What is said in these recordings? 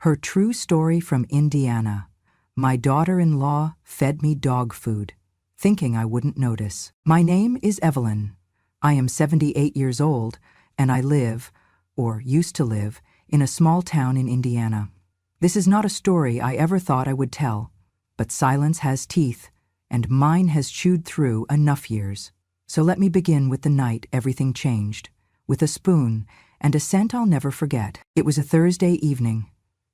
Her true story from Indiana. My daughter-in-law fed me dog food, thinking I wouldn't notice. My name is Evelyn. I am 78 years old, and I live, or used to live, in a small town in Indiana. This is not a story I ever thought I would tell, but silence has teeth, and mine has chewed through enough years. So let me begin with the night everything changed, with a spoon and a scent I'll never forget. It was a Thursday evening.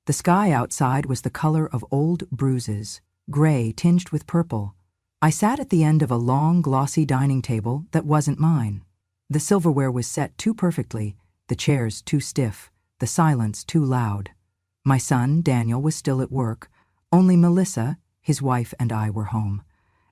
The sky outside was the color of old bruises, gray tinged with purple. I sat at the end of a long, glossy dining table that wasn't mine. The silverware was set too perfectly, the chairs too stiff, the silence too loud. My son, Daniel, was still at work. Only Melissa, his wife, and I were home.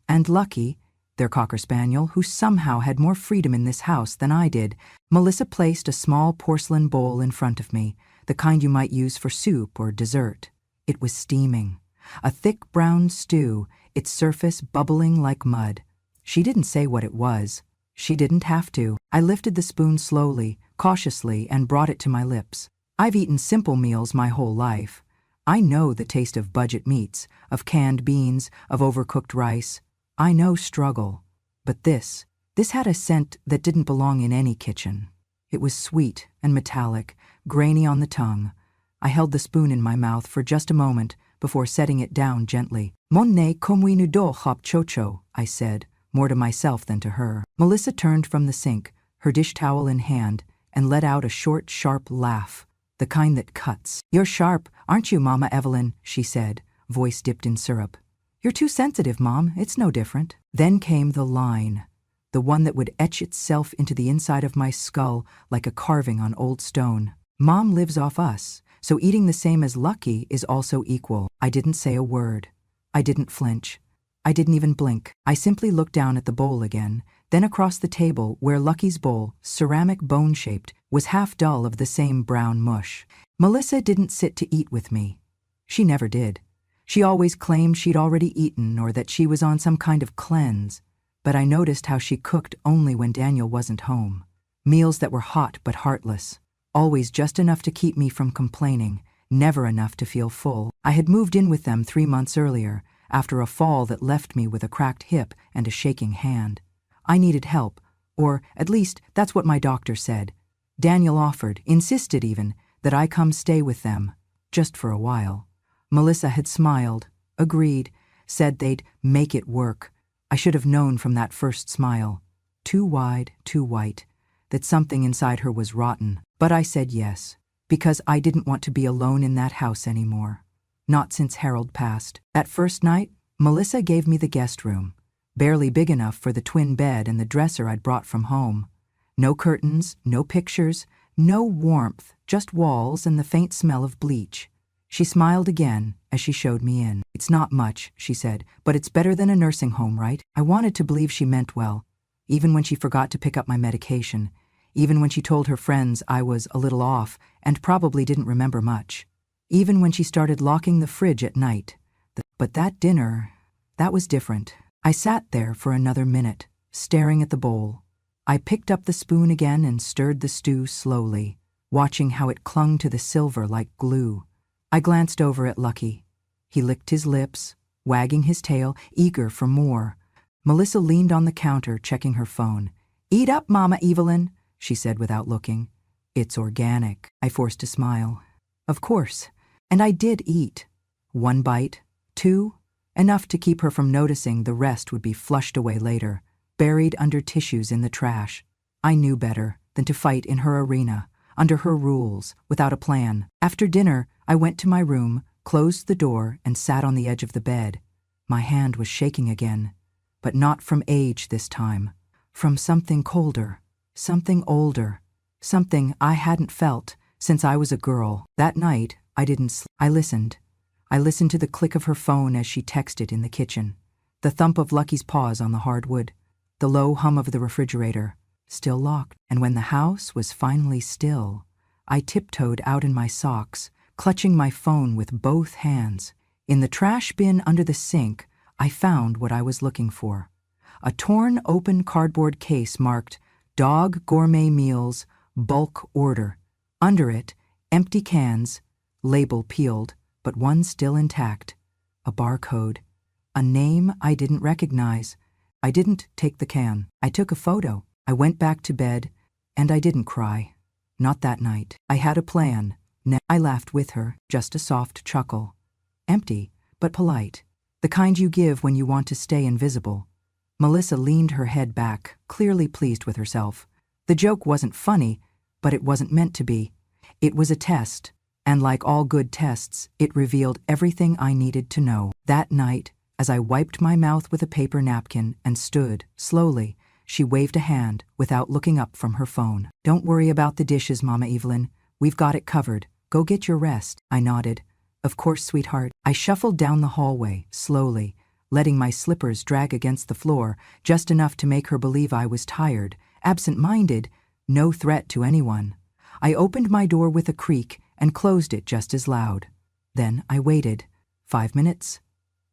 And Lucky, their cocker spaniel, who somehow had more freedom in this house than I did. Melissa placed a small porcelain bowl in front of me, the kind you might use for soup or dessert. It was steaming. A thick brown stew, its surface bubbling like mud. She didn't say what it was. She didn't have to. I lifted the spoon slowly, cautiously, and brought it to my lips. I've eaten simple meals my whole life. I know the taste of budget meats, of canned beans, of overcooked rice. I know struggle. But this had a scent that didn't belong in any kitchen. It was sweet and metallic, grainy on the tongue. I held the spoon in my mouth for just a moment before setting it down gently. Mon ne comme nous do hop chocho, I said, more to myself than to her. Melissa turned from the sink, her dish towel in hand, and let out a short, sharp laugh, the kind that cuts. You're sharp, aren't you, Mama Evelyn? She said, voice dipped in syrup. You're too sensitive, Mom. It's no different. Then came the line, the one that would etch itself into the inside of my skull like a carving on old stone. Mom lives off us, so eating the same as Lucky is also equal. I didn't say a word. I didn't flinch. I didn't even blink. I simply looked down at the bowl again, then across the table where Lucky's bowl, ceramic bone-shaped, was half dull of the same brown mush. Melissa didn't sit to eat with me. She never did. She always claimed she'd already eaten or that she was on some kind of cleanse, but I noticed how she cooked only when Daniel wasn't home. Meals that were hot but heartless, always just enough to keep me from complaining, never enough to feel full. I had moved in with them 3 months earlier, after a fall that left me with a cracked hip and a shaking hand. I needed help, or at least that's what my doctor said. Daniel offered, insisted even, that I come stay with them, just for a while. Melissa had smiled, agreed, said they'd make it work. I should have known from that first smile, too wide, too white, that something inside her was rotten. But I said yes, because I didn't want to be alone in that house anymore. Not since Harold passed. That first night, Melissa gave me the guest room, barely big enough for the twin bed and the dresser I'd brought from home. No curtains, no pictures, no warmth, just walls and the faint smell of bleach. She smiled again as she showed me in. It's not much, she said, but it's better than a nursing home, right? I wanted to believe she meant well, even when she forgot to pick up my medication, even when she told her friends I was a little off and probably didn't remember much, even when she started locking the fridge at night. But that dinner, that was different. I sat there for another minute, staring at the bowl. I picked up the spoon again and stirred the stew slowly, watching how it clung to the silver like glue. I glanced over at Lucky. He licked his lips, wagging his tail, eager for more. Melissa leaned on the counter, checking her phone. "Eat up, Mama Evelyn," she said without looking. "It's organic." I forced a smile. Of course. And I did eat. 1 bite, 2, enough to keep her from noticing the rest would be flushed away later, buried under tissues in the trash. I knew better than to fight in her arena, under her rules, without a plan. After dinner, I went to my room, closed the door, and sat on the edge of the bed. My hand was shaking again, but not from age this time. From something colder, something older, something I hadn't felt since I was a girl. That night, I didn't sleep. I listened. I listened to the click of her phone as she texted in the kitchen, the thump of Lucky's paws on the hardwood, the low hum of the refrigerator, still locked. And when the house was finally still, I tiptoed out in my socks, clutching my phone with both hands. In the trash bin under the sink, I found what I was looking for. A torn open cardboard case marked Dog Gourmet Meals, Bulk Order. Under it, empty cans, label peeled, but one still intact. A barcode. A name I didn't recognize. I didn't take the can. I took a photo. I went back to bed, and I didn't cry. Not that night. I had a plan. I laughed with her, just a soft chuckle. Empty, but polite. The kind you give when you want to stay invisible. Melissa leaned her head back, clearly pleased with herself. The joke wasn't funny, but it wasn't meant to be. It was a test, and like all good tests, it revealed everything I needed to know. That night, as I wiped my mouth with a paper napkin and stood, slowly, she waved a hand without looking up from her phone. "Don't worry about the dishes, Mama Evelyn. We've got it covered. Go get your rest." I nodded. "Of course, sweetheart." I shuffled down the hallway, slowly, letting my slippers drag against the floor, just enough to make her believe I was tired, absent-minded, no threat to anyone. I opened my door with a creak and closed it just as loud. Then I waited. 5 minutes.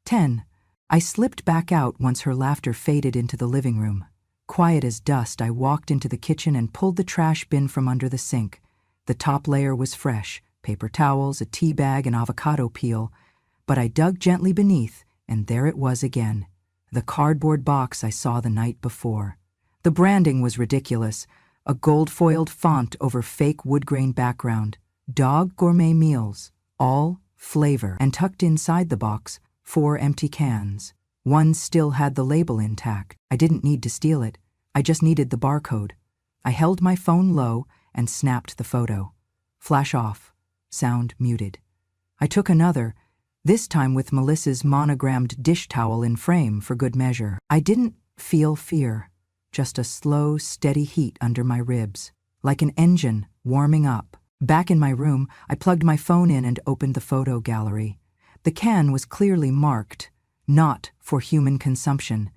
10. I slipped back out once her laughter faded into the living room. Quiet as dust, I walked into the kitchen and pulled the trash bin from under the sink. The top layer was fresh, paper towels, a tea bag, and avocado peel. But I dug gently beneath, and there it was again. The cardboard box I saw the night before. The branding was ridiculous. A gold-foiled font over fake wood-grain background. Dog gourmet meals. All flavor. And tucked inside the box, 4 empty cans. One still had the label intact. I didn't need to steal it. I just needed the barcode. I held my phone low and snapped the photo. Flash off. Sound muted. I took another, this time with Melissa's monogrammed dish towel in frame for good measure. I didn't feel fear, just a slow, steady heat under my ribs, like an engine warming up. Back in my room, I plugged my phone in and opened the photo gallery. The can was clearly marked, not for human consumption.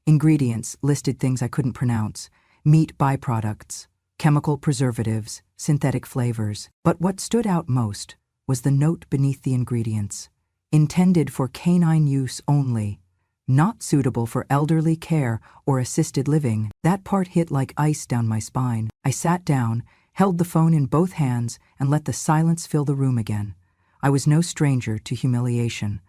Ingredients listed things I couldn't pronounce, meat byproducts, chemical preservatives, synthetic flavors. But what stood out most was the note beneath the ingredients. Intended for canine use only. Not suitable for elderly care or assisted living. That part hit like ice down my spine. I sat down, held the phone in both hands, and let the silence fill the room again. I was no stranger to humiliation.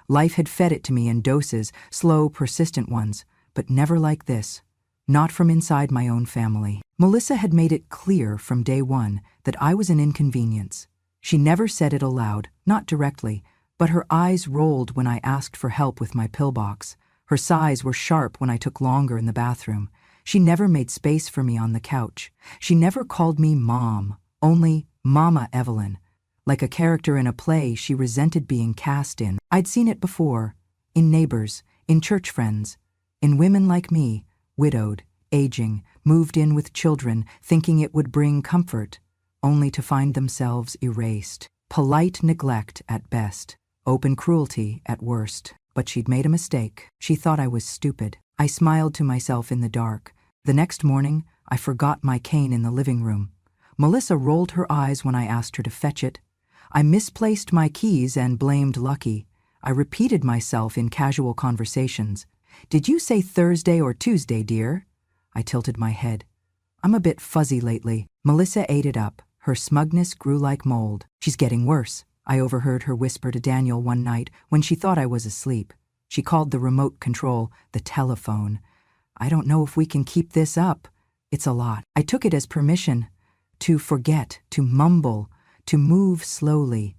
Life had fed it to me in doses, slow, persistent ones, but never like this. Not from inside my own family. Melissa had made it clear from day one that I was an inconvenience. She never said it aloud, not directly, but her eyes rolled when I asked for help with my pillbox. Her sighs were sharp when I took longer in the bathroom. She never made space for me on the couch. She never called me Mom, only Mama Evelyn. Like a character in a play she resented being cast in. I'd seen it before, in neighbors, in church friends, in women like me, widowed, aging, moved in with children, thinking it would bring comfort, only to find themselves erased. Polite neglect at best, open cruelty at worst. But she'd made a mistake. She thought I was stupid. I smiled to myself in the dark. The next morning, I forgot my cane in the living room. Melissa rolled her eyes when I asked her to fetch it. I misplaced my keys and blamed Lucky. I repeated myself in casual conversations. "Did you say Thursday or Tuesday, dear?" I tilted my head. "I'm a bit fuzzy lately." Melissa ate it up. Her smugness grew like mold. "She's getting worse," I overheard her whisper to Daniel one night when she thought I was asleep. She called the remote control the telephone. "I don't know if we can keep this up. It's a lot." I took it as permission to forget, to mumble, to move slowly.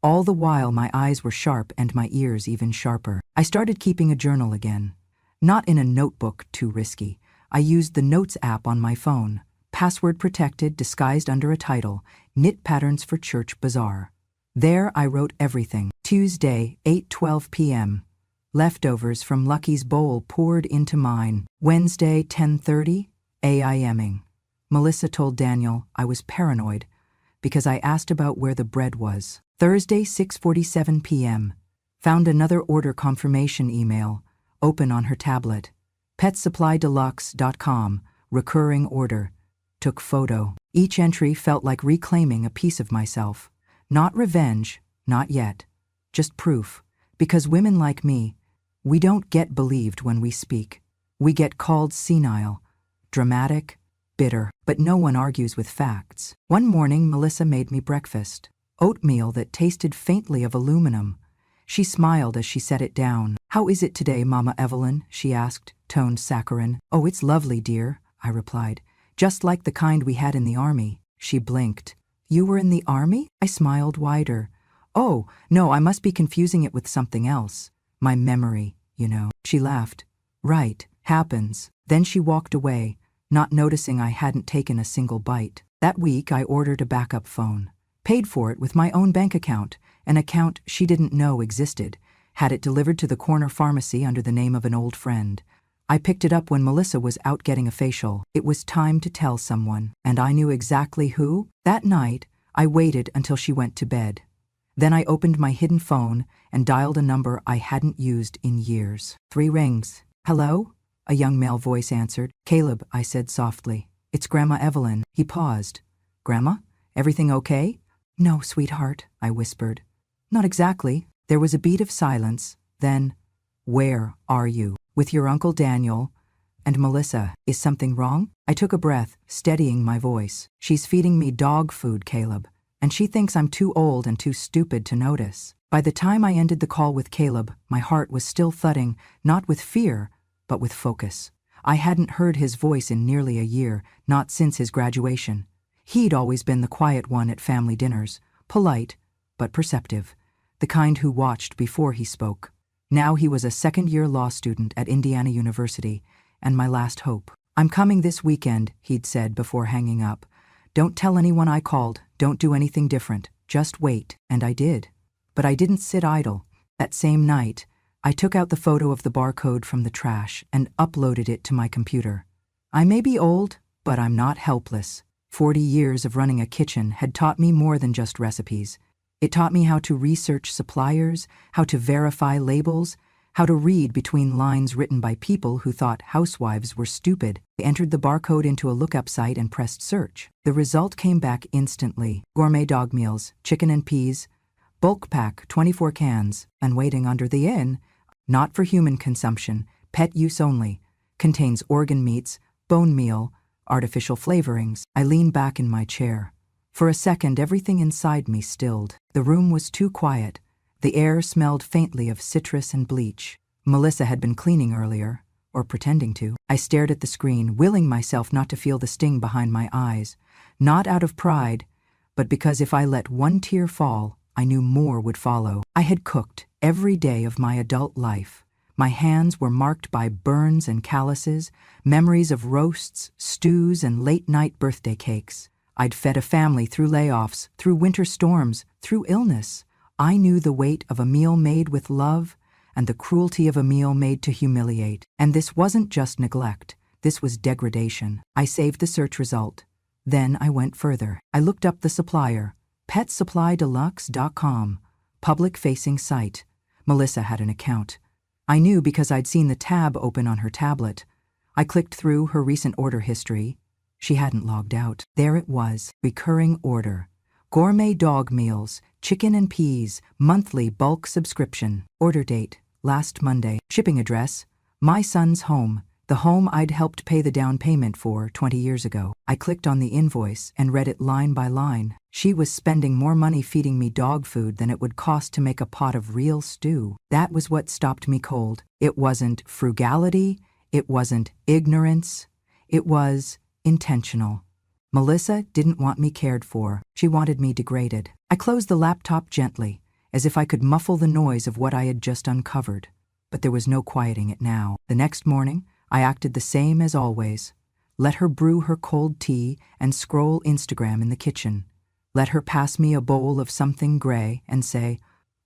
All the while my eyes were sharp and my ears even sharper. I started keeping a journal again. Not in a notebook, too risky. I used the Notes app on my phone. Password protected, disguised under a title, Knit Patterns for Church Bazaar. There I wrote everything. Tuesday, 8:12 p.m. Leftovers from Lucky's bowl poured into mine. Wednesday, 10:30, a.m.ing. Melissa told Daniel I was paranoid because I asked about where the bread was. Thursday, 6:47 p.m. Found another order confirmation email, open on her tablet. PetSupplyDeluxe.com, recurring order. Took photo. Each entry felt like reclaiming a piece of myself. Not revenge, not yet. Just proof. Because women like me, we don't get believed when we speak. We get called senile, dramatic, bitter, but no one argues with facts. One morning, Melissa made me breakfast. oatmeal that tasted faintly of aluminum. She smiled as she set it down. "How is it today, Mama Evelyn?" she asked, toned saccharine. "Oh, it's lovely, dear," I replied. "Just like the kind we had in the army." She blinked. "You were in the army?" I smiled wider. "Oh, no, I must be confusing it with something else. My memory, you know." She laughed. "Right, happens." Then she walked away, not noticing I hadn't taken a single bite. That week I ordered a backup phone. Paid for it with my own bank account, an account she didn't know existed. Had it delivered to the corner pharmacy under the name of an old friend. I picked it up when Melissa was out getting a facial. It was time to tell someone, and I knew exactly who. That night, I waited until she went to bed. Then I opened my hidden phone and dialed a number I hadn't used in years. 3 rings. "Hello?" A young male voice answered. "Caleb," I said softly. "It's Grandma Evelyn." He paused. "Grandma? Everything okay?" "No, sweetheart," I whispered. "Not exactly." There was a beat of silence. Then, "Where are you?" "With your Uncle Daniel and Melissa. Is something wrong?" I took a breath, steadying my voice. "She's feeding me dog food, Caleb, and she thinks I'm too old and too stupid to notice." By the time I ended the call with Caleb, my heart was still thudding, not with fear, but with focus. I hadn't heard his voice in nearly a year, not since his graduation. He'd always been the quiet one at family dinners, polite, but perceptive, the kind who watched before he spoke. Now he was a second-year law student at Indiana University, and my last hope. "I'm coming this weekend," he'd said before hanging up. "Don't tell anyone I called, don't do anything different, just wait." And I did. But I didn't sit idle. That same night, I took out the photo of the barcode from the trash and uploaded it to my computer. I may be old, but I'm not helpless. 40 years of running a kitchen had taught me more than just recipes. It taught me how to research suppliers, how to verify labels, how to read between lines written by people who thought housewives were stupid. I entered the barcode into a lookup site and pressed search. The result came back instantly. Gourmet dog meals, chicken and peas, bulk pack, 24 cans, and waiting under the inn. Not for human consumption, pet use only. Contains organ meats, bone meal, artificial flavorings. I leaned back in my chair. For a second, everything inside me stilled. The room was too quiet. The air smelled faintly of citrus and bleach. Melissa had been cleaning earlier, or pretending to. I stared at the screen, willing myself not to feel the sting behind my eyes. Not out of pride, but because if I let one tear fall, I knew more would follow. I had cooked every day of my adult life. My hands were marked by burns and calluses, memories of roasts, stews, and late-night birthday cakes. I'd fed a family through layoffs, through winter storms, through illness. I knew the weight of a meal made with love and the cruelty of a meal made to humiliate. And this wasn't just neglect. This was degradation. I saved the search result. Then I went further. I looked up the supplier, PetSupplyDeluxe.com, public-facing site. Melissa had an account. I knew because I'd seen the tab open on her tablet. I clicked through her recent order history. She hadn't logged out. There it was, recurring order. Gourmet dog meals, chicken and peas, monthly bulk subscription. Order date, last Monday. Shipping address, my son's home, the home I'd helped pay the down payment for 20 years ago. I clicked on the invoice and read it line by line. She was spending more money feeding me dog food than it would cost to make a pot of real stew. That was what stopped me cold. It wasn't frugality, it wasn't ignorance, it was intentional. Melissa didn't want me cared for. She wanted me degraded. I closed the laptop gently, as if I could muffle the noise of what I had just uncovered. But there was no quieting it now. The next morning, I acted the same as always. Let her brew her cold tea and scroll Instagram in the kitchen. Let her pass me a bowl of something gray and say,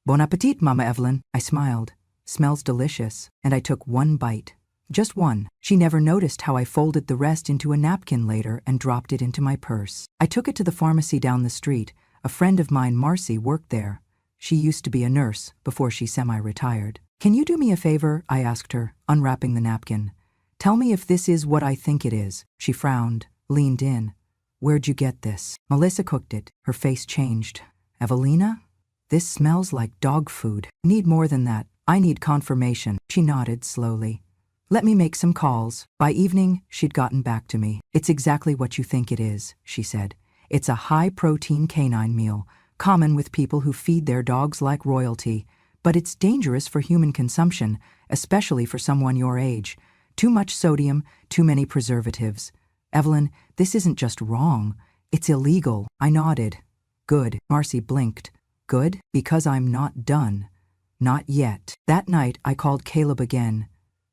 "Bon appetit, Mama Evelyn." I smiled. "Smells delicious." And I took one bite. Just one. She never noticed how I folded the rest into a napkin later and dropped it into my purse. I took it to the pharmacy down the street. A friend of mine, Marcy, worked there. She used to be a nurse before she semi-retired. "Can you do me a favor?" I asked her, unwrapping the napkin. "Tell me if this is what I think it is." She frowned, leaned in. "Where'd you get this?" Melissa cooked it. Her face changed. "Evelina? This smells like dog food." "Need more than that. I need confirmation." She nodded slowly. "Let me make some calls." By evening, she'd gotten back to me. "It's exactly what you think it is," she said. "It's a high-protein canine meal, common with people who feed their dogs like royalty, but it's dangerous for human consumption, especially for someone your age. Too much sodium, too many preservatives. Evelyn, this isn't just wrong, it's illegal. I nodded. Good. Marcy blinked. Good, because I'm not done. Not yet. That night I called Caleb again,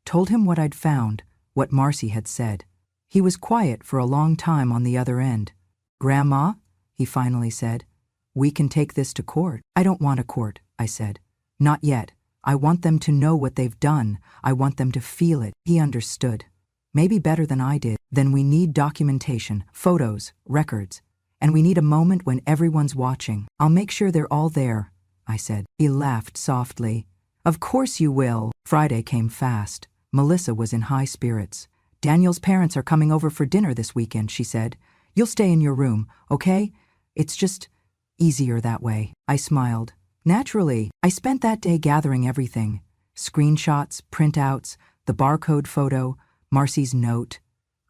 told him what I'd found, what Marcy had said. He was quiet for a long time on the other end. Grandma, he finally said, we can take this to court. I don't want a court, I said. Not yet. I want them to know what they've done. I want them to feel it. He understood. Maybe better than I did. Then we need documentation, photos, records. And we need a moment when everyone's watching. I'll make sure they're all there, I said. He laughed softly. Of course you will. Friday came fast. Melissa was in high spirits. Daniel's parents are coming over for dinner this weekend, she said. You'll stay in your room, okay? It's just easier that way. I smiled. Naturally, I spent that day gathering everything. Screenshots, printouts, the barcode photo, Marcy's note.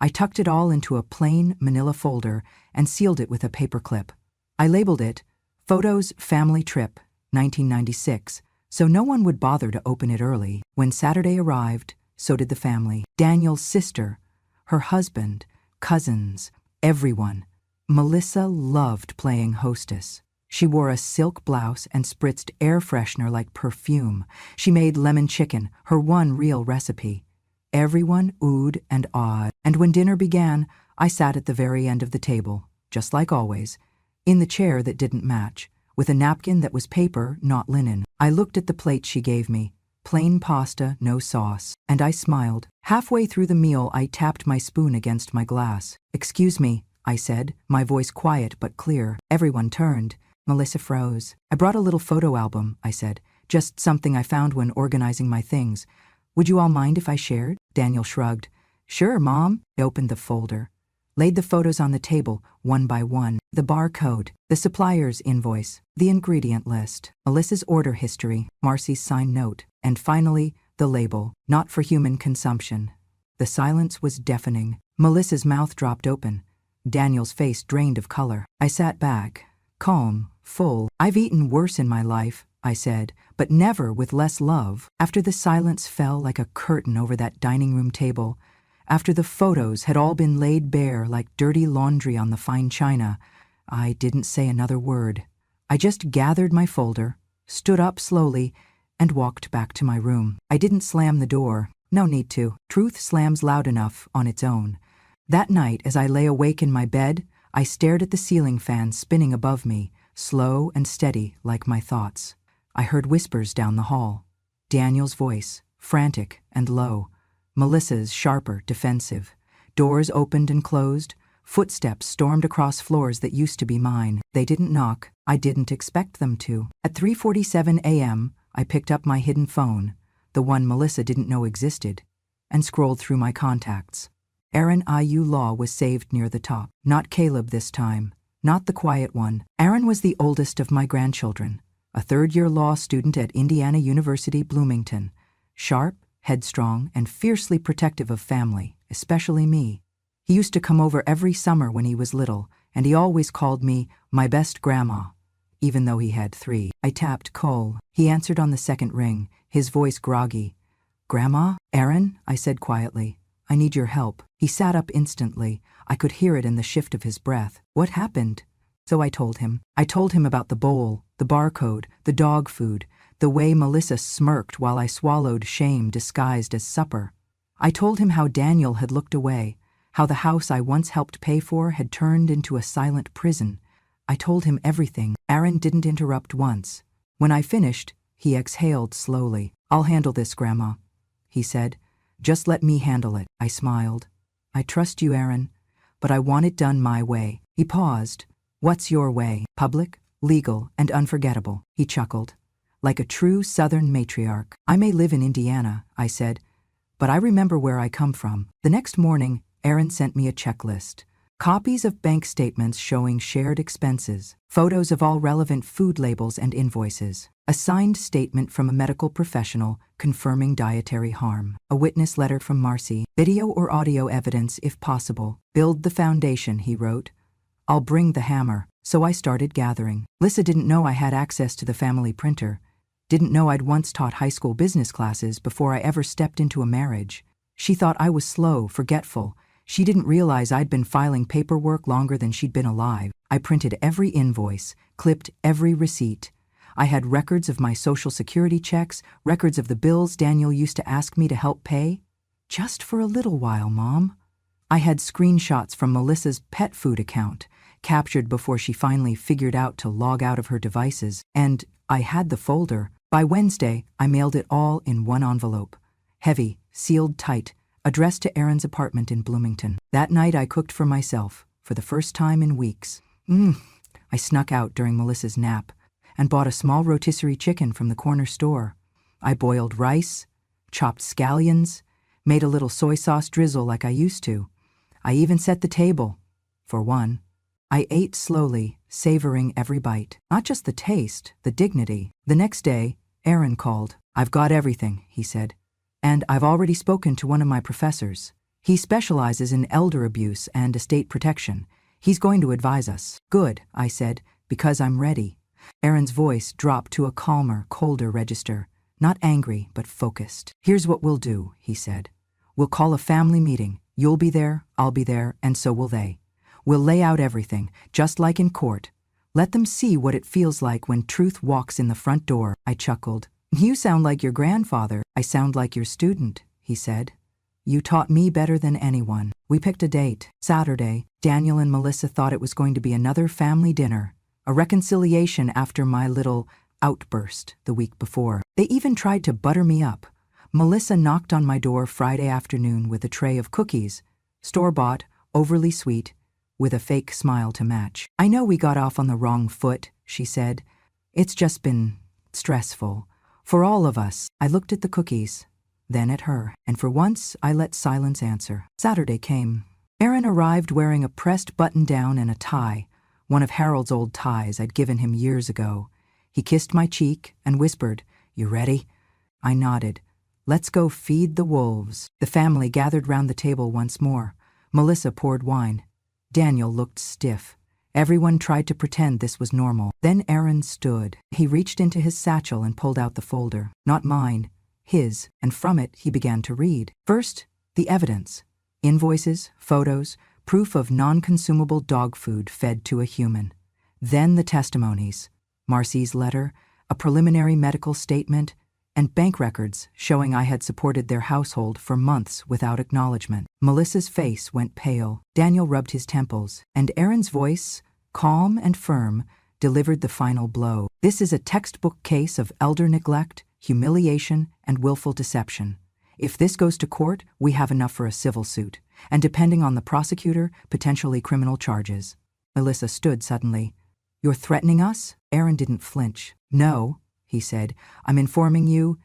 I tucked it all into a plain manila folder and sealed it with a paperclip. I labeled it Photos Family Trip, 1996, so no one would bother to open it early. When Saturday arrived, so did the family. Daniel's sister, her husband, cousins, everyone. Melissa loved playing hostess. She wore a silk blouse and spritzed air freshener like perfume. She made lemon chicken, her one real recipe. Everyone oohed and awed, and when dinner began, I sat at the very end of the table, just like always, in the chair that didn't match, with a napkin that was paper, not linen. I looked at the plate she gave me, plain pasta, no sauce, and I smiled. Halfway through the meal, I tapped my spoon against my glass. Excuse me, I said, my voice quiet but clear. Everyone turned. Melissa froze. I brought a little photo album, I said, just something I found when organizing my things. Would you all mind if I shared? Daniel shrugged. Sure, Mom. I opened the folder, laid the photos on the table, one by one, the barcode, the supplier's invoice, the ingredient list, Melissa's order history, Marcy's signed note, and finally, the label, not for human consumption. The silence was deafening. Melissa's mouth dropped open. Daniel's face drained of color. I sat back, calm, full. I've eaten worse in my life, I said, but never with less love. After the silence fell like a curtain over that dining room table, after the photos had all been laid bare like dirty laundry on the fine china, I didn't say another word. I just gathered my folder, stood up slowly, and walked back to my room. I didn't slam the door. No need to. Truth slams loud enough on its own. That night, as I lay awake in my bed, I stared at the ceiling fan spinning above me, slow and steady like my thoughts. I heard whispers down the hall. Daniel's voice, frantic and low. Melissa's sharper, defensive. Doors opened and closed. Footsteps stormed across floors that used to be mine. They didn't knock. I didn't expect them to. At 3:47 a.m., I picked up my hidden phone, the one Melissa didn't know existed, and scrolled through my contacts. Aaron IU Law was saved near the top. Not Caleb this time. Not the quiet one. Aaron was the oldest of my grandchildren, a third-year law student at Indiana University, Bloomington. Sharp, headstrong, and fiercely protective of family, especially me. He used to come over every summer when he was little, and he always called me my best grandma, even though he had 3. I tapped Cole. He answered on the second ring, his voice groggy. Grandma? Aaron? I said quietly. I need your help. He sat up instantly. I could hear it in the shift of his breath. What happened? So I told him. I told him about the bowl, the barcode, the dog food, the way Melissa smirked while I swallowed shame disguised as supper. I told him how Daniel had looked away, how the house I once helped pay for had turned into a silent prison. I told him everything. Aaron didn't interrupt once. When I finished, he exhaled slowly. I'll handle this, Grandma, he said. Just let me handle it. I smiled. I trust you, Aaron, but I want it done my way. He paused. What's your way? Public, legal, and unforgettable, he chuckled. Like a true Southern matriarch. I may live in Indiana, I said, but I remember where I come from. The next morning, Aaron sent me a checklist. Copies of bank statements showing shared expenses, photos of all relevant food labels and invoices, a signed statement from a medical professional confirming dietary harm, a witness letter from Marcy, video or audio evidence if possible. Build the foundation, he wrote. I'll bring the hammer. So I started gathering. Lissa didn't know I had access to the family printer, didn't know I'd once taught high school business classes before I ever stepped into a marriage. She thought I was slow, forgetful. She didn't realize I'd been filing paperwork longer than she'd been alive. I printed every invoice, clipped every receipt. I had records of my Social Security checks, records of the bills Daniel used to ask me to help pay. Just for a little while, Mom. I had screenshots from Melissa's pet food account, captured before she finally figured out to log out of her devices, and I had the folder. By Wednesday, I mailed it all in one envelope. Heavy, sealed tight, addressed to Aaron's apartment in Bloomington. That night I cooked for myself, for the first time in weeks. I snuck out during Melissa's nap and bought a small rotisserie chicken from the corner store. I boiled rice, chopped scallions, made a little soy sauce drizzle like I used to. I even set the table, for one. I ate slowly, savoring every bite. Not just the taste, the dignity. The next day, Aaron called. "I've got everything," he said. "And I've already spoken to one of my professors. He specializes in elder abuse and estate protection. He's going to advise us." "Good," I said, "because I'm ready." Aaron's voice dropped to a calmer, colder register. Not angry, but focused. "Here's what we'll do," he said. "We'll call a family meeting. You'll be there, I'll be there, and so will they. We'll lay out everything, just like in court. Let them see what it feels like when truth walks in the front door." I chuckled. "You sound like your grandfather." "I sound like your student," he said. "You taught me better than anyone." We picked a date. Saturday. Daniel and Melissa thought it was going to be another family dinner, a reconciliation after my little outburst the week before. They even tried to butter me up. Melissa knocked on my door Friday afternoon with a tray of cookies, store-bought, overly sweet, with a fake smile to match. "I know we got off on the wrong foot," she said. "It's just been stressful. For all of us." I looked at the cookies, then at her, and for once I let silence answer. Saturday came. Aaron arrived wearing a pressed button-down and a tie, one of Harold's old ties I'd given him years ago. He kissed my cheek and whispered, "You ready?" I nodded. "Let's go feed the wolves." The family gathered round the table once more. Melissa poured wine. Daniel looked stiff. Everyone tried to pretend this was normal. Then Aaron stood. He reached into his satchel and pulled out the folder. Not mine, his, and from it he began to read. First, the evidence. Invoices, photos, proof of non-consumable dog food fed to a human. Then the testimonies. Marcy's letter, a preliminary medical statement, and bank records showing I had supported their household for months without acknowledgement. Melissa's face went pale. Daniel rubbed his temples, and Aaron's voice, calm and firm, delivered the final blow. "This is a textbook case of elder neglect, humiliation, and willful deception. If this goes to court, we have enough for a civil suit, and depending on the prosecutor, potentially criminal charges." Melissa stood suddenly. "You're threatening us?" Aaron didn't flinch. "No," he said. "I'm informing you,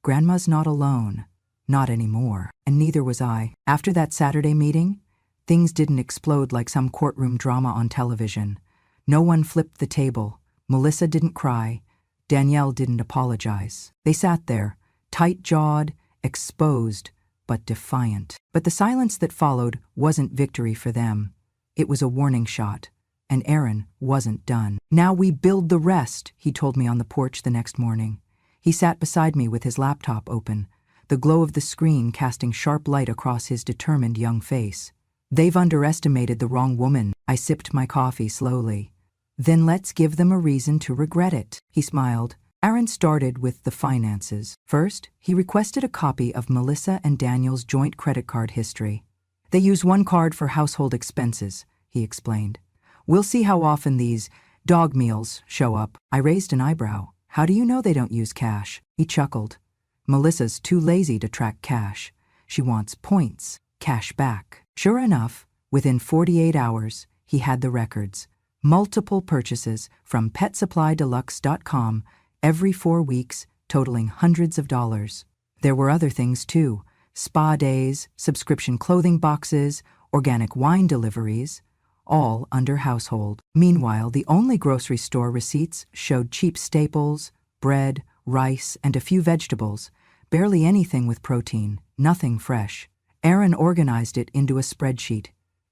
Grandma's not alone. Not anymore. And neither was I." After that Saturday meeting, things didn't explode like some courtroom drama on television. No one flipped the table. Melissa didn't cry. Danielle didn't apologize. They sat there, tight-jawed, exposed, but defiant. But the silence that followed wasn't victory for them. It was a warning shot. And Aaron wasn't done. "Now we build the rest," he told me on the porch the next morning. He sat beside me with his laptop open, the glow of the screen casting sharp light across his determined young face. "They've underestimated the wrong woman." I sipped my coffee slowly. "Then let's give them a reason to regret it." He smiled. Aaron started with the finances. First, he requested a copy of Melissa and Daniel's joint credit card history. "They use one card for household expenses," he explained. "We'll see how often these dog meals show up." I raised an eyebrow. "How do you know they don't use cash?" He chuckled. "Melissa's too lazy to track cash. She wants points, cash back." Sure enough, within 48 hours, he had the records. Multiple purchases from PetSupplyDeluxe.com every 4 weeks, totaling hundreds of dollars. There were other things too. Spa days, subscription clothing boxes, organic wine deliveries, all under household. Meanwhile, the only grocery store receipts showed cheap staples, bread, rice, and a few vegetables, barely anything with protein, nothing fresh. Aaron organized it into a spreadsheet.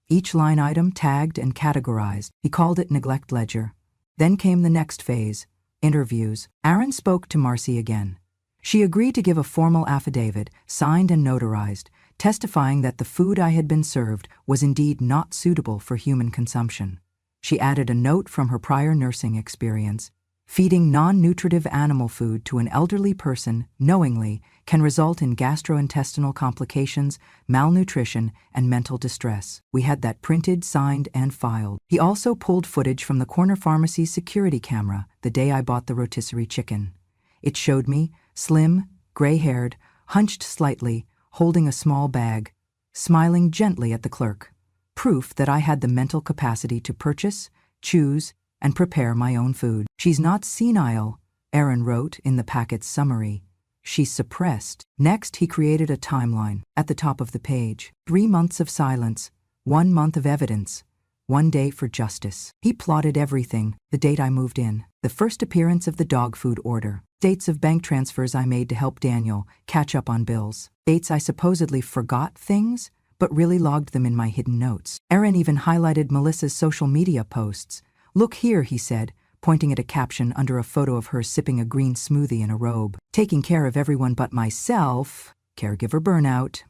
each line item tagged and categorized. He called it neglect ledger. Then came the next phase, interviews. Aaron spoke to Marcy again. She agreed to give a formal affidavit, signed and notarized, testifying that the food I had been served was indeed not suitable for human consumption. She added a note from her prior nursing experience. Feeding non-nutritive animal food to an elderly person knowingly can result in gastrointestinal complications, malnutrition, and mental distress. We had that printed, signed, and filed. He also pulled footage from the corner pharmacy's security camera the day I bought the rotisserie chicken. It showed me, slim, gray-haired, hunched slightly, holding a small bag, smiling gently at the clerk. Proof that I had the mental capacity to purchase, choose, and prepare my own food. She's not senile, Aaron wrote in the packet's summary. She's suppressed. Next, he created a timeline. At the top of the page, 3 months of silence, 1 month of evidence, 1 day for justice. He plotted everything: the date I moved in, the first appearance of the dog food order, dates of bank transfers I made to help Daniel catch up on bills, dates I supposedly forgot things, but really logged them in my hidden notes. Aaron even highlighted Melissa's social media posts. "Look here," he said, pointing at a caption under a photo of her sipping a green smoothie in a robe. "Taking care of everyone but myself. Caregiver burnout.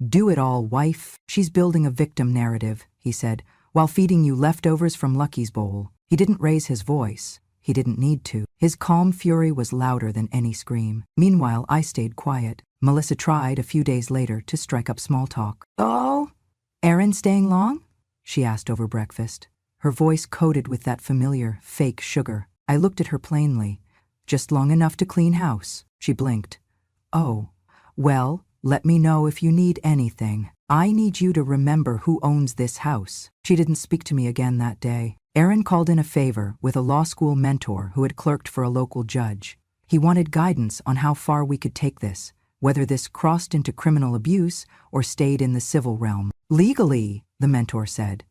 Do it all, wife." "She's building a victim narrative," he said, "while feeding you leftovers from Lucky's bowl." He didn't raise his voice. He didn't need to. His calm fury was louder than any scream. Meanwhile, I stayed quiet. Melissa tried a few days later to strike up small talk. "Oh, Aaron staying long?" she asked over breakfast, her voice coated with that familiar, fake sugar. I looked at her plainly. "Just long enough to clean house." She blinked. "Oh, well, let me know if you need anything. I need you to remember who owns this house." She didn't speak to me again that day. Aaron called in a favor with a law school mentor who had clerked for a local judge. He wanted guidance on how far we could take this, whether this crossed into criminal abuse or stayed in the civil realm. "Legally," the mentor said,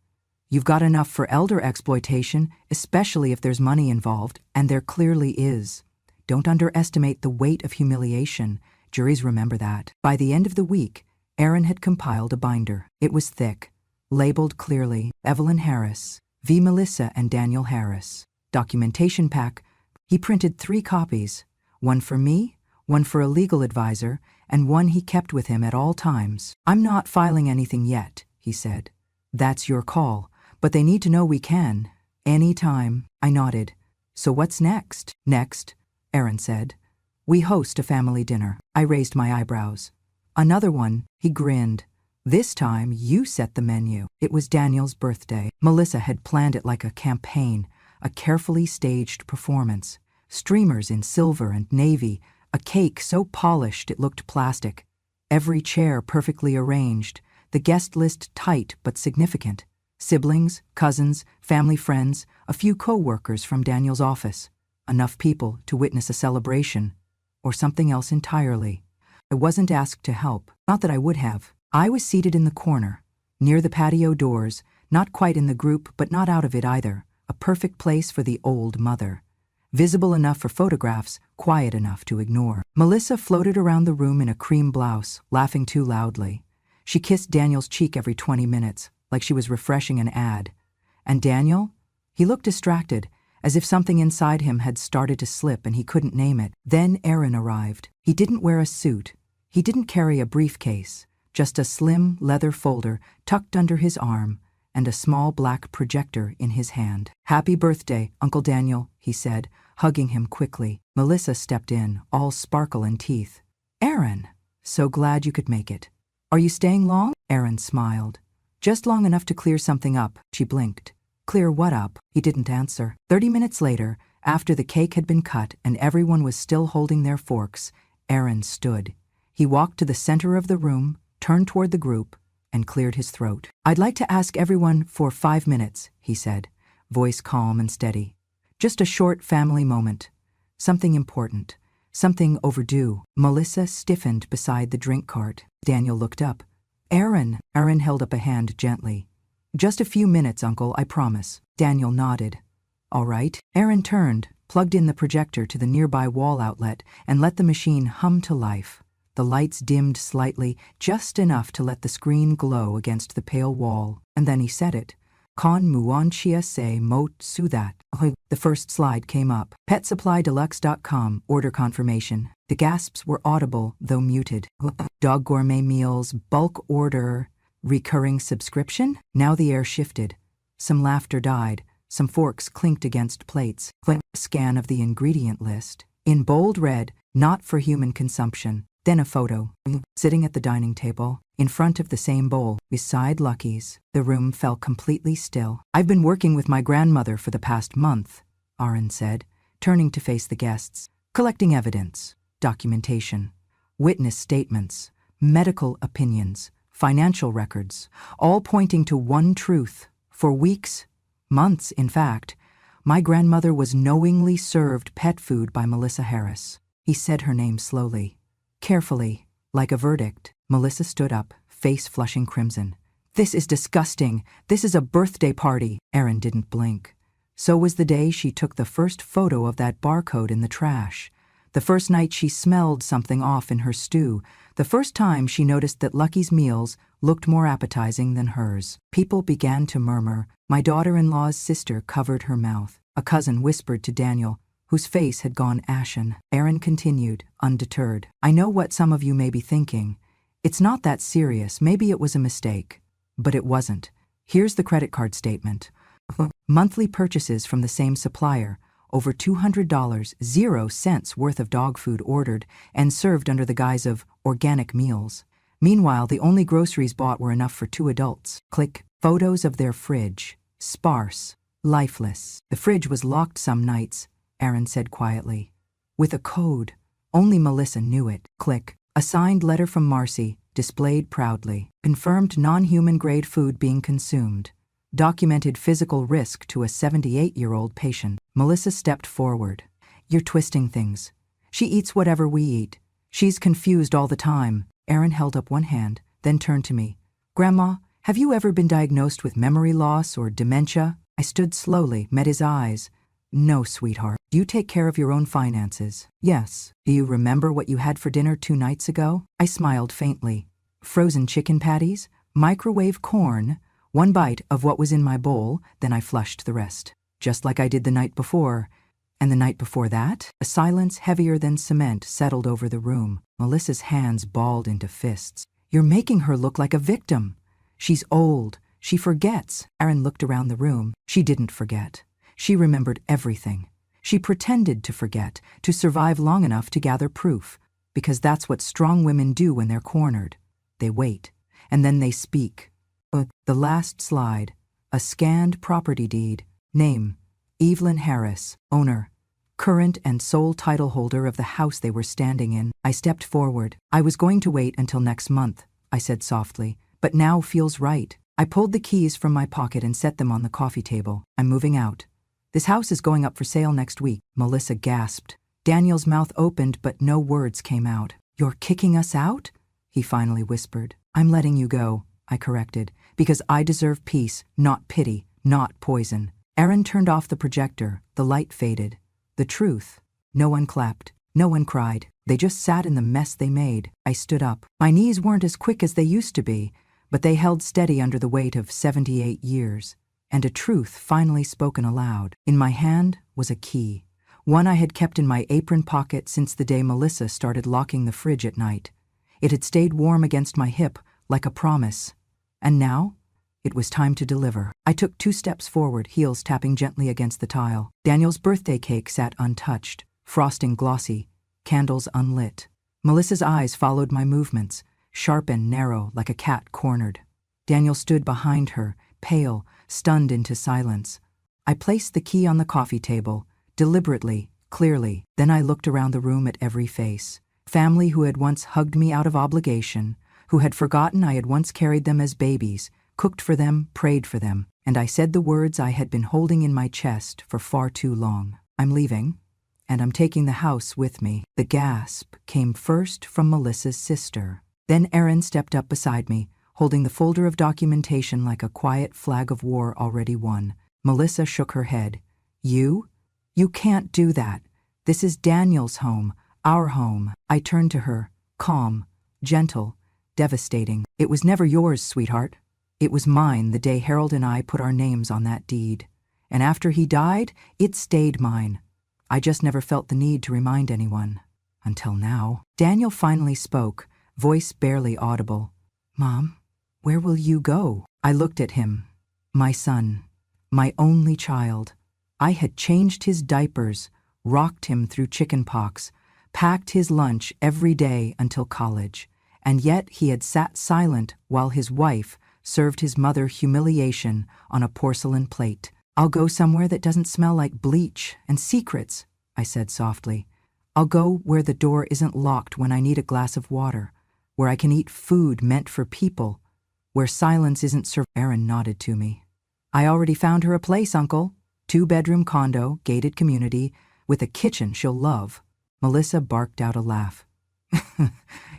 "you've got enough for elder exploitation, especially if there's money involved, and there clearly is. Don't underestimate the weight of humiliation. Juries remember that." By the end of the week, Aaron had compiled a binder. It was thick, labeled clearly, Evelyn Harris, v. Melissa and Daniel Harris. Documentation pack. He printed 3 copies, one for me, one for a legal advisor, and one he kept with him at all times. "I'm not filing anything yet," he said. "That's your call, but they need to know we can. Anytime." I nodded. "So what's next?" "Next," Aaron said, "we host a family dinner." I raised my eyebrows. "Another one," he grinned. "This time you set the menu." It was Daniel's birthday. Melissa had planned it like a campaign, a carefully staged performance. Streamers in silver and navy, a cake so polished it looked plastic, every chair perfectly arranged, the guest list tight but significant. Siblings, cousins, family friends, a few co-workers from Daniel's office. Enough people to witness a celebration, or something else entirely. I wasn't asked to help, not that I would have. I was seated in the corner, near the patio doors, not quite in the group but not out of it either, a perfect place for the old mother. Visible enough for photographs, quiet enough to ignore. Melissa floated around the room in a cream blouse, laughing too loudly. She kissed Daniel's cheek every 20 minutes, like she was refreshing an ad. And Daniel? He looked distracted, as if something inside him had started to slip and he couldn't name it. Then Aaron arrived. He didn't wear a suit. He didn't carry a briefcase. Just a slim leather folder tucked under his arm and a small black projector in his hand. "Happy birthday, Uncle Daniel," he said, hugging him quickly. Melissa stepped in, all sparkle and teeth. "Aaron, so glad you could make it. Are you staying long?" Aaron smiled. "Just long enough to clear something up." She blinked. "Clear what up?" He didn't answer. 30 minutes later, after the cake had been cut and everyone was still holding their forks, Aaron stood. He walked to the center of the room, turned toward the group, and cleared his throat. "I'd like to ask everyone for 5 minutes," he said, voice calm and steady. "Just a short family moment. Something important. Something overdue." Melissa stiffened beside the drink cart. Daniel looked up. "Aaron." Aaron held up a hand gently. "Just a few minutes, Uncle, I promise." Daniel nodded. "All right." Aaron turned, plugged in the projector to the nearby wall outlet, and let the machine hum to life. The lights dimmed slightly, just enough to let the screen glow against the pale wall. And then he said it. Con muanchia se mot sudat. The first slide came up. PetSupplyDeluxe.com, order confirmation. The gasps were audible, though muted. Dog gourmet meals, bulk order, recurring subscription? Now the air shifted. Some laughter died. Some forks clinked against plates. Scan of the ingredient list. In bold red, not for human consumption. Then a photo. Sitting at the dining table, in front of the same bowl, beside Lucky's. The room fell completely still. I've been working with my grandmother for the past month, Aaron said, turning to face the guests. Collecting evidence, documentation, witness statements, medical opinions, financial records, all pointing to one truth. For weeks, months in fact, my grandmother was knowingly served pet food by Melissa Harris. He said her name slowly. Carefully, like a verdict. Melissa stood up, face flushing crimson. This is disgusting. This is a birthday party. Aaron didn't blink. So was the day she took the first photo of that barcode in the trash. The first night she smelled something off in her stew. The first time she noticed that Lucky's meals looked more appetizing than hers. People began to murmur. My daughter-in-law's sister covered her mouth. A cousin whispered to Daniel, whose face had gone ashen. Aaron continued, undeterred. I know what some of you may be thinking. It's not that serious. Maybe it was a mistake. But it wasn't. Here's the credit card statement. Monthly purchases from the same supplier. Over $200, 0 cents worth of dog food ordered and served under the guise of organic meals. Meanwhile, the only groceries bought were enough for 2 adults. Click. Photos of their fridge. Sparse. Lifeless. The fridge was locked some nights, Aaron said quietly. With a code. Only Melissa knew it. Click. A signed letter from Marcy, displayed proudly. Confirmed non-human grade food being consumed. Documented physical risk to a 78-year-old patient. Melissa stepped forward. You're twisting things. She eats whatever we eat. She's confused all the time. Aaron held up one hand, then turned to me. Grandma, have you ever been diagnosed with memory loss or dementia? I stood slowly, met his eyes. No, sweetheart. Do you take care of your own finances? Yes. Do you remember what you had for dinner 2 nights ago? I smiled faintly. Frozen chicken patties, microwave corn, 1 bite of what was in my bowl, then I flushed the rest. Just like I did the night before. And the night before that? A silence heavier than cement settled over the room. Melissa's hands balled into fists. You're making her look like a victim. She's old. She forgets. Aaron looked around the room. She didn't forget. She remembered everything. She pretended to forget, to survive long enough to gather proof, because that's what strong women do when they're cornered. They wait, and then they speak. The last slide, a scanned property deed. Name, Evelyn Harris, owner, current and sole title holder of the house they were standing in. I stepped forward. I was going to wait until next month, I said softly, but now feels right. I pulled the keys from my pocket and set them on the coffee table. I'm moving out. This house is going up for sale next week. Melissa gasped. Daniel's mouth opened, but no words came out. You're kicking us out? He finally whispered. I'm letting you go, I corrected, because I deserve peace, not pity, not poison. Aaron turned off the projector. The light faded. The truth. No one clapped. No one cried. They just sat in the mess they made. I stood up. My knees weren't as quick as they used to be, but they held steady under the weight of 78 years. And a truth finally spoken aloud. In my hand was a key. One I had kept in my apron pocket since the day Melissa started locking the fridge at night. It had stayed warm against my hip, like a promise. And now? It was time to deliver. I took 2 steps forward, heels tapping gently against the tile. Daniel's birthday cake sat untouched, frosting glossy, candles unlit. Melissa's eyes followed my movements, sharp and narrow like a cat cornered. Daniel stood behind her, pale, stunned into silence. I placed the key on the coffee table, deliberately, clearly. Then I looked around the room at every face. Family who had once hugged me out of obligation, who had forgotten I had once carried them as babies, cooked for them, prayed for them, and I said the words I had been holding in my chest for far too long. I'm leaving, and I'm taking the house with me. The gasp came first from Melissa's sister. Then Aaron stepped up beside me, holding the folder of documentation like a quiet flag of war already won. Melissa shook her head. You? You can't do that. This is Daniel's home, our home. I turned to her, calm, Gentle, devastating. It was never yours, sweetheart. It was mine the day Harold and I put our names on that deed. And after he died, it stayed mine. I just never felt the need to remind anyone. Until now. Daniel finally spoke, voice barely audible. Mom, where will you go? I looked at him. My son. My only child. I had changed his diapers, rocked him through chickenpox, packed his lunch every day until college, and yet he had sat silent while his wife served his mother humiliation on a porcelain plate. I'll go somewhere that doesn't smell like bleach and secrets, I said softly. I'll go where the door isn't locked when I need a glass of water, where I can eat food meant for people, where silence isn't served. Aaron nodded to me. I already found her a place, Uncle. 2-bedroom condo, gated community, with a kitchen she'll love. Melissa barked out a laugh.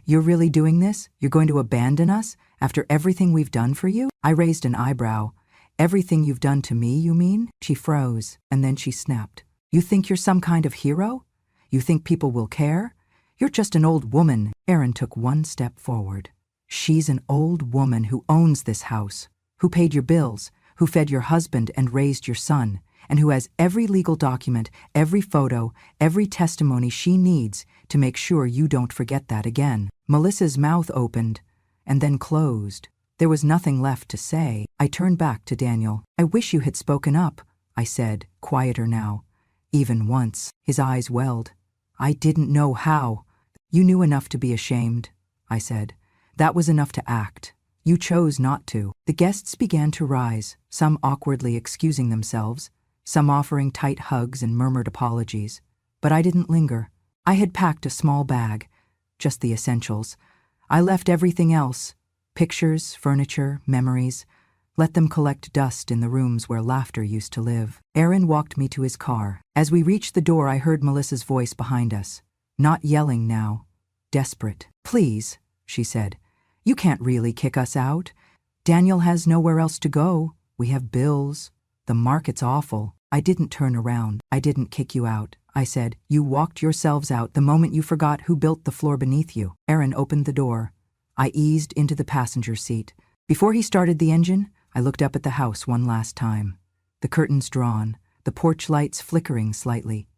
You're really doing this? You're going to abandon us after everything we've done for you? I raised an eyebrow. Everything you've done to me, you mean? She froze, and then she snapped. You think you're some kind of hero? You think people will care? You're just an old woman. Aaron took one step forward. She's an old woman who owns this house, who paid your bills, who fed your husband and raised your son, and who has every legal document, every photo, every testimony she needs to make sure you don't forget that again. Melissa's mouth opened and then closed. There was nothing left to say. I turned back to Daniel. I wish you had spoken up, I said, quieter now. Even once. His eyes welled. I didn't know how. You knew enough to be ashamed, I said. That was enough to act. You chose not to. The guests began to rise, some awkwardly excusing themselves, some offering tight hugs and murmured apologies. But I didn't linger. I had packed a small bag, just the essentials. I left everything else, pictures, furniture, memories, let them collect dust in the rooms where laughter used to live. Aaron walked me to his car. As we reached the door, I heard Melissa's voice behind us, not yelling now, desperate. Please, she said, you can't really kick us out. Daniel has nowhere else to go. We have bills. The market's awful. I didn't turn around. I didn't kick you out. I said, you walked yourselves out the moment you forgot who built the floor beneath you. Aaron opened the door. I eased into the passenger seat. Before he started the engine, I looked up at the house one last time. The curtains drawn, the porch lights flickering slightly.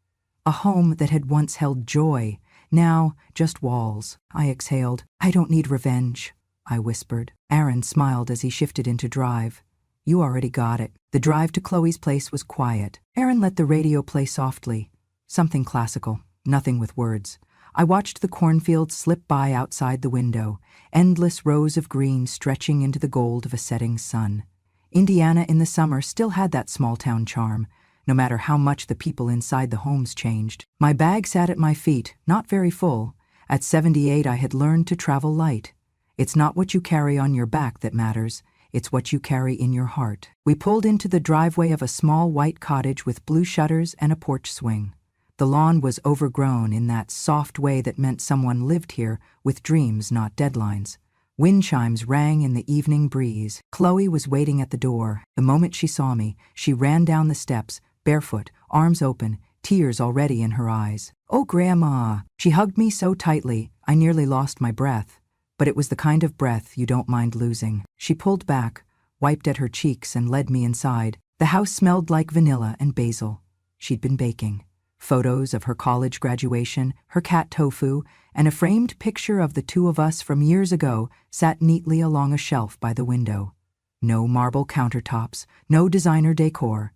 A home that had once held joy, now just walls. I exhaled. I don't need revenge, I whispered. Aaron smiled as he shifted into drive. You already got it. The drive to Chloe's place was quiet. Aaron let the radio play softly. Something classical, nothing with words. I watched the cornfields slip by outside the window, endless rows of green stretching into the gold of a setting sun. Indiana in the summer still had that small-town charm, no matter how much the people inside the homes changed. My bag sat at my feet, not very full. At 78, I had learned to travel light. It's not what you carry on your back that matters. It's what you carry in your heart. We pulled into the driveway of a small white cottage with blue shutters and a porch swing. The lawn was overgrown in that soft way that meant someone lived here with dreams, not deadlines. Wind chimes rang in the evening breeze. Chloe was waiting at the door. The moment she saw me, she ran down the steps, barefoot, arms open, tears already in her eyes. Oh, Grandma! She hugged me so tightly, I nearly lost my breath. But it was the kind of breath you don't mind losing. She pulled back, wiped at her cheeks, and led me inside. The house smelled like vanilla and basil. She'd been baking. Photos of her college graduation, her cat Tofu, and a framed picture of the two of us from years ago sat neatly along a shelf by the window. No marble countertops, no designer decor,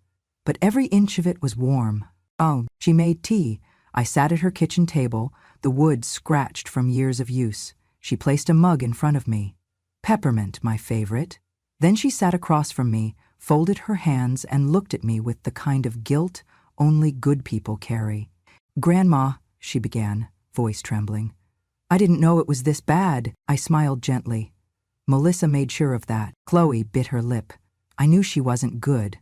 but every inch of it was warm. Oh, she made tea. I sat at her kitchen table, the wood scratched from years of use. She placed a mug in front of me. Peppermint, my favorite. Then she sat across from me, folded her hands, and looked at me with the kind of guilt only good people carry. Grandma, she began, voice trembling. I didn't know it was this bad. I smiled gently. Melissa made sure of that. Chloe bit her lip. I knew she wasn't good,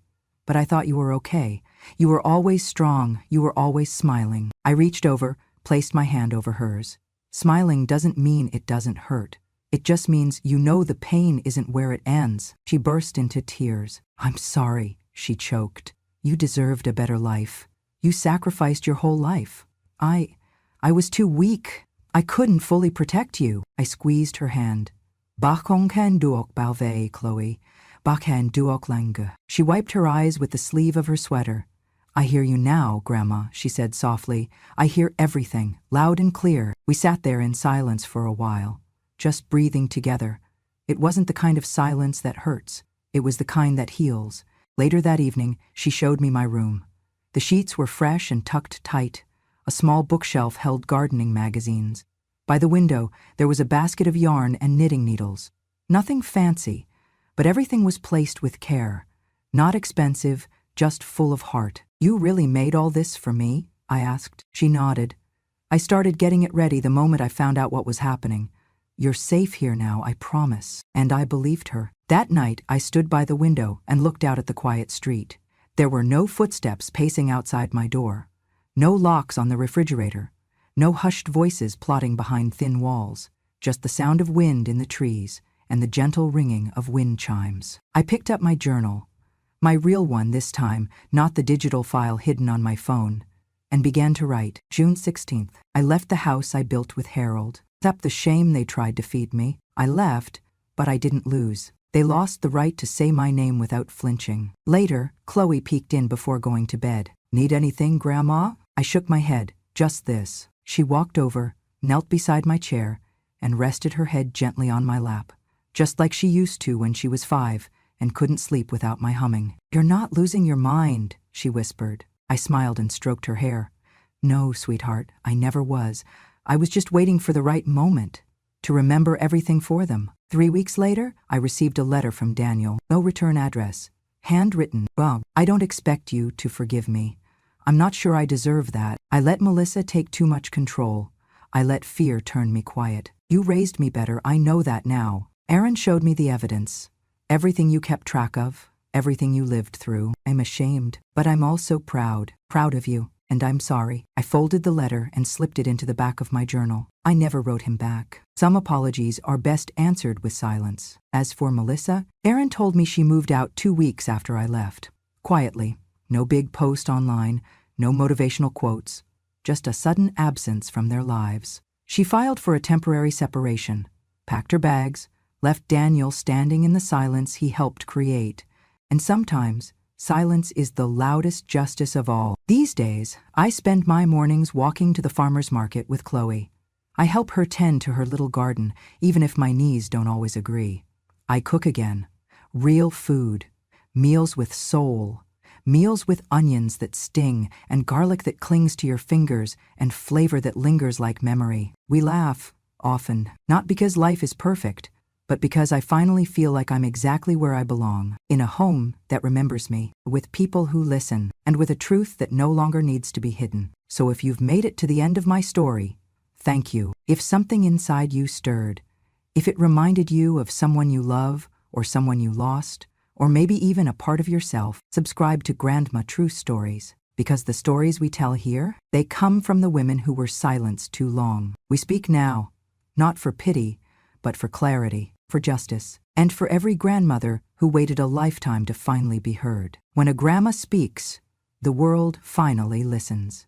but I thought you were okay. You were always strong. You were always smiling. I reached over, placed my hand over hers. Smiling doesn't mean it doesn't hurt. It just means you know the pain isn't where it ends. She burst into tears. I'm sorry, she choked. You deserved a better life. You sacrificed your whole life. I was too weak. I couldn't fully protect you. I squeezed her hand. Bakong kan duok balve, Chloe. Bakhan duok langa. She wiped her eyes with the sleeve of her sweater. I hear you now, Grandma, she said softly. I hear everything, loud and clear. We sat there in silence for a while, just breathing together. It wasn't the kind of silence that hurts. It was the kind that heals. Later that evening, she showed me my room. The sheets were fresh and tucked tight. A small bookshelf held gardening magazines. By the window, there was a basket of yarn and knitting needles. Nothing fancy, but everything was placed with care. Not expensive, just full of heart. You really made all this for me? I asked. She nodded. I started getting it ready the moment I found out what was happening. You're safe here now, I promise. And I believed her. That night, I stood by the window and looked out at the quiet street. There were no footsteps pacing outside my door. No locks on the refrigerator. No hushed voices plotting behind thin walls. Just the sound of wind in the trees and the gentle ringing of wind chimes. I picked up my journal. My real one this time, not the digital file hidden on my phone, and began to write. June 16th. I left the house I built with Harold. Except the shame they tried to feed me. I left, but I didn't lose. They lost the right to say my name without flinching. Later, Chloe peeked in before going to bed. Need anything, Grandma? I shook my head. Just this. She walked over, knelt beside my chair, and rested her head gently on my lap, just like she used to when she was 5 and couldn't sleep without my humming. You're not losing your mind, she whispered. I smiled and stroked her hair. No, sweetheart, I never was. I was just waiting for the right moment to remember everything for them. 3 weeks later, I received a letter from Daniel. No return address. Handwritten. Bob, I don't expect you to forgive me. I'm not sure I deserve that. I let Melissa take too much control. I let fear turn me quiet. You raised me better, I know that now. Aaron showed me the evidence. Everything you kept track of, everything you lived through. I'm ashamed, but I'm also proud. Proud of you, and I'm sorry. I folded the letter and slipped it into the back of my journal. I never wrote him back. Some apologies are best answered with silence. As for Melissa, Aaron told me she moved out 2 weeks after I left. Quietly. No big post online, no motivational quotes. Just a sudden absence from their lives. She filed for a temporary separation, packed her bags, left Daniel standing in the silence he helped create. And sometimes, silence is the loudest justice of all. These days, I spend my mornings walking to the farmer's market with Chloe. I help her tend to her little garden, even if my knees don't always agree. I cook again. Real food. Meals with soul. Meals with onions that sting, and garlic that clings to your fingers, and flavor that lingers like memory. We laugh, often, not because life is perfect, but because I finally feel like I'm exactly where I belong, in a home that remembers me, with people who listen, and with a truth that no longer needs to be hidden. So if you've made it to the end of my story, thank you. If something inside you stirred, if it reminded you of someone you love, or someone you lost, or maybe even a part of yourself, subscribe to Grandma True Stories, because the stories we tell here, they come from the women who were silenced too long. We speak now, not for pity, but for clarity, for justice, and for every grandmother who waited a lifetime to finally be heard. When a grandma speaks, the world finally listens.